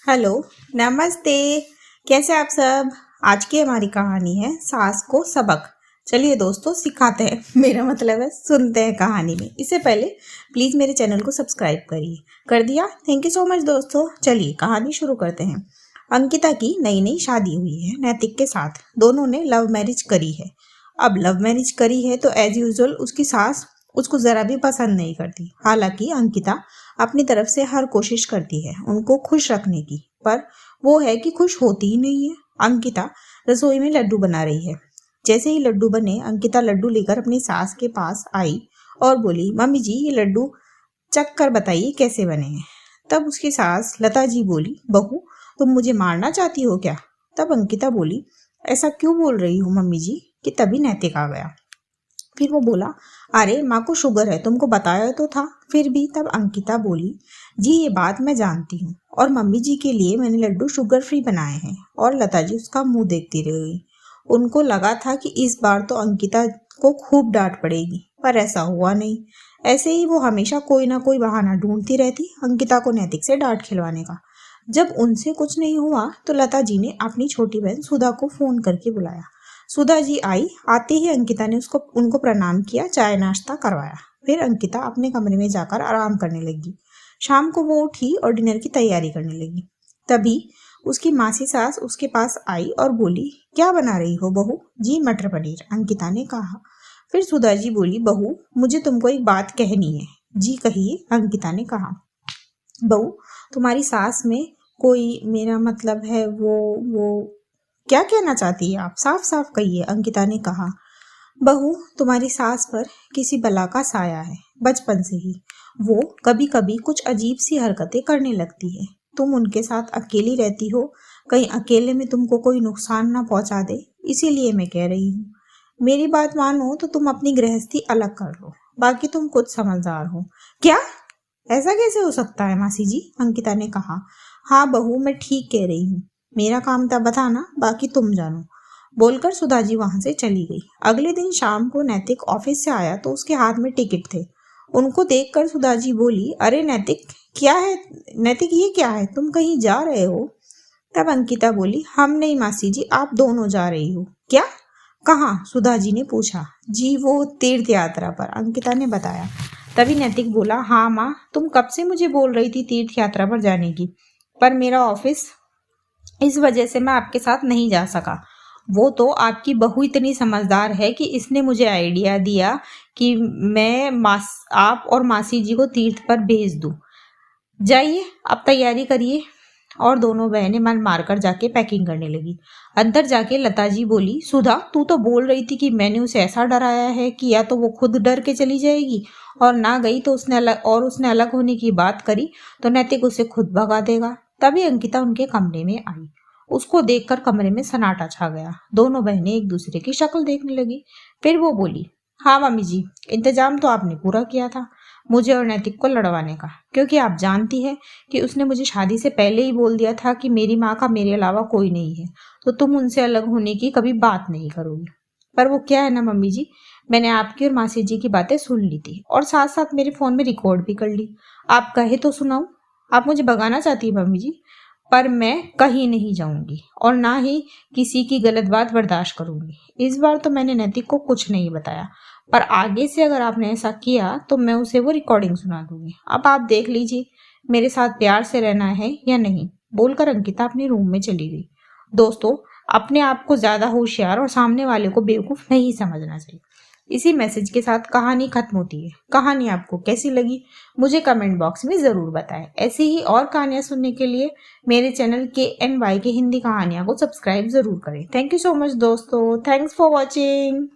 Hello, नमस्ते। कैसे आप सब? आज की हमारी कहानी है सास को सबक। चलिए दोस्तों, सिखाते हैं मेरा मतलब है सुनते हैं कहानी में। इससे पहले प्लीज़ मेरे चैनल को सब्सक्राइब करिए। कर दिया? थैंक यू सो मच दोस्तों। चलिए कहानी शुरू करते हैं। अंकिता की नई नई शादी हुई है नैतिक के साथ। दोनों ने लव मैरिज करी है। अब लव मैरिज करी है तो एज यूजुअल उसकी सास उसको ज़रा भी पसंद नहीं करती। हालांकि अंकिता अपनी तरफ से हर कोशिश करती है उनको खुश रखने की, पर वो है कि खुश होती ही नहीं है। अंकिता रसोई में लड्डू बना रही है। जैसे ही लड्डू बने, अंकिता लड्डू लेकर अपनी सास के पास आई और बोली, मम्मी जी ये लड्डू चख कर बताइए कैसे बने हैं। तब उसकी सास लता जी बोली, बहू तुम मुझे मारना चाहती हो क्या? तब अंकिता बोली, ऐसा क्यों बोल रही हो मम्मी जी? कि तभी नैतिक आ गया। फिर वो बोला, अरे माँ को शुगर है, तुमको बताया तो था फिर भी। तब अंकिता बोली, जी ये बात मैं जानती हूँ और मम्मी जी के लिए मैंने लड्डू शुगर फ्री बनाए हैं। और लता जी उसका मुंह देखती रह गई। उनको लगा था कि इस बार तो अंकिता को खूब डांट पड़ेगी, पर ऐसा हुआ नहीं। ऐसे ही वो हमेशा कोई ना कोई बहाना ढूंढती रहती अंकिता को नैतिक से डांट खिलवाने का। जब उनसे कुछ नहीं हुआ तो लता जी ने अपनी छोटी बहन सुधा को फोन करके बुलाया। सुधा जी आई। आते ही अंकिता ने उनको प्रणाम किया, चाय नाश्ता करवाया। फिर अंकिता अपने कमरे में जाकर आराम करने लगी। शाम को वो उठी और डिनर की तैयारी करने लगी। तभी उसकी मासी सास उसके पास आई और बोली, क्या बना रही हो बहू? जी मटर पनीर, अंकिता ने कहा। फिर सुधा जी बोली, बहू मुझे तुमको एक बात कहनी है। जी कहिए, अंकिता ने कहा। बहू तुम्हारी सास में कोई, मेरा मतलब है वो क्या कहना चाहती है आप? साफ साफ कहिए, अंकिता ने कहा। बहू तुम्हारी सास पर किसी बला का साया है। बचपन से ही वो कभी कभी कुछ अजीब सी हरकतें करने लगती है। तुम उनके साथ अकेली रहती हो, कहीं अकेले में तुमको कोई नुकसान ना पहुंचा दे, इसीलिए मैं कह रही हूँ। मेरी बात मानो तो तुम अपनी गृहस्थी अलग कर लो। बाकी तुम खुद समझदार हो। क्या? ऐसा कैसे हो सकता है मासी जी? अंकिता ने कहा। हाँ बहू, मैं ठीक कह रही हूँ। मेरा काम था बताना, बाकी तुम जानो। बोलकर सुधा जी वहां से चली गई। अगले दिन शाम को नैतिक ऑफिस से आया तो उसके हाथ में टिकट थे। उनको देखकर सुधा जी बोली, अरे नैतिक क्या है? नैतिक ये क्या है, तुम कहीं जा रहे हो? तब अंकिता बोली, हम नहीं मासी जी, आप दोनों जा रही हो। क्या? कहाँ? सुधा जी ने पूछा। जी वो तीर्थ यात्रा पर, अंकिता ने बताया। तभी नैतिक बोला, हाँ माँ, तुम कब से मुझे बोल रही थी तीर्थ यात्रा पर जाने की, पर मेरा ऑफिस, इस वजह से मैं आपके साथ नहीं जा सका। वो तो आपकी बहू इतनी समझदार है कि इसने मुझे आइडिया दिया कि आप और मासी जी को तीर्थ पर भेज दूं। जाइए अब तैयारी करिए। और दोनों बहनें मन मारकर जाके पैकिंग करने लगी। अंदर जाके लता जी बोली, सुधा तू तो बोल रही थी कि मैंने उसे ऐसा डराया है कि या तो वो खुद डर के चली जाएगी और ना गई तो उसने अलग होने की बात करी तो नैतिक उसे खुद भगा देगा। तभी अंकिता उनके कमरे में आई। उसको देखकर कमरे में सन्नाटा छा गया। दोनों बहनें एक दूसरे की शक्ल देखने लगी। फिर वो बोली, हाँ मम्मी जी, इंतजाम तो आपने पूरा किया था मुझे और नैतिक को लड़वाने का, क्योंकि आप जानती है कि उसने मुझे शादी से पहले ही बोल दिया था कि मेरी माँ का मेरे अलावा कोई नहीं है, तो तुम उनसे अलग होने की कभी बात नहीं करोगी। पर वो क्या है ना मम्मी जी, मैंने आपकी और मासी जी की बातें सुन ली थी और साथ साथ मेरे फोन में रिकॉर्ड भी कर ली। आप कहे तो सुनाऊं? आप मुझे भगाना चाहती है मम्मी जी, पर मैं कहीं नहीं जाऊंगी और ना ही किसी की गलत बात बर्दाश्त करूंगी। इस बार तो मैंने नैतिक को कुछ नहीं बताया, पर आगे से अगर आपने ऐसा किया तो मैं उसे वो रिकॉर्डिंग सुना दूंगी। अब आप देख लीजिए मेरे साथ प्यार से रहना है या नहीं। बोलकर अंकिता अपने रूम में चली गई। दोस्तों, अपने आप को ज्यादा होशियार और सामने वाले को बेवकूफ नहीं समझना चाहिए। इसी मैसेज के साथ कहानी खत्म होती है। कहानी आपको कैसी लगी मुझे कमेंट बॉक्स में जरूर बताएं। ऐसी ही और कहानियां सुनने के लिए मेरे चैनल KNY के हिंदी कहानियां को सब्सक्राइब जरूर करें। थैंक यू सो मच दोस्तों, थैंक्स फॉर वॉचिंग।